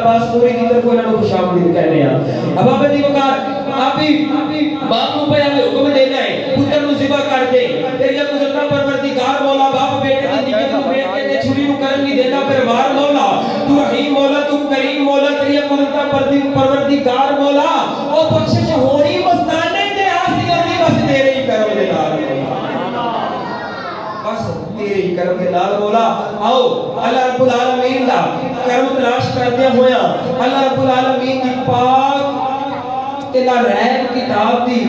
عباس پوری کی طرف انہوں نے خوش آمدید کہنے ہیں. اب آپ دی وقار آپ ہی باپ کو پہ ہمیں حکم دینا ہے پتر نو ذبح کر دے. تیری گزرتا پروردگار مولا باپ بیٹے کی نگت کو بیٹھ کے چھری نو کرن نہیں دیتا پھر وار مولا تو رحیم مولا تو کریم مولا تیری گزرتا پروردگار مولا او بخشش ہونی مستانے دے آسی علی بس تیرے ہی کرم دے نال بس تیرے ہی کرم دے نال مولا. آؤ اللہ رب العالمین دا کرم تلاش کردے ہویا اللہ رب العالمین کی پاک تے لا ریب کتاب دی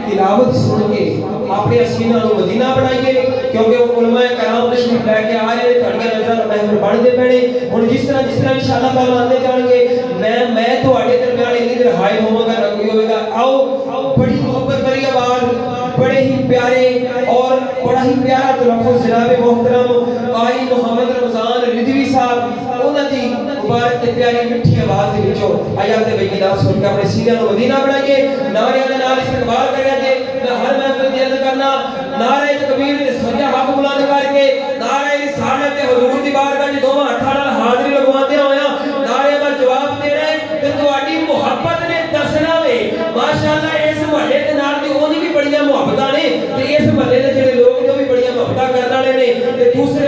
تلاوت سن کے اپنے اسینہ نو مدینہ بنائیے کیونکہ وہ علماء کرام تشریف لے کے آئے تھڑیاں نظر محفل بڑھ دے پڑے. ہن جس طرح انشاءاللہ تعالی آندے جان گے میں تواڈے درمیان اتنی دیر حائل ہوواں گا نہ کوئی ہوے گا. آؤ بڑی محبت بھری آواز بڑے ہی پیارے اور بڑا ہی پیارا تلفظ جناب محترم آئی محمد رمضان رضوی صاحب انہاں دی مبارک تے پیاری میٹھی آواز دے وچوں آیات بینات سن کے اپنے سینہ نو مدینہ بنائیے. نعرے دے نال استقبال کریا جے. میں ہر محفل دی عرض کرنا نعرہ تکبیر تے سجا حق بلند کر کے نعرہ رسالت تے حضور دی بارگاہ وچ دوواں ہتھاں نال حاضری لگواندے ہویا نعرے دا جواب دینا ہے تے تہاڈی محبت نے دسنا وے ماشاءاللہ اس محلے دے نال دی اونی بھی بڑیاں محبتاں نے تے اس محلے دے جڑے لوگ نے وہ بھی بڑیاں محبتاں کرن والے نے تے دوسرے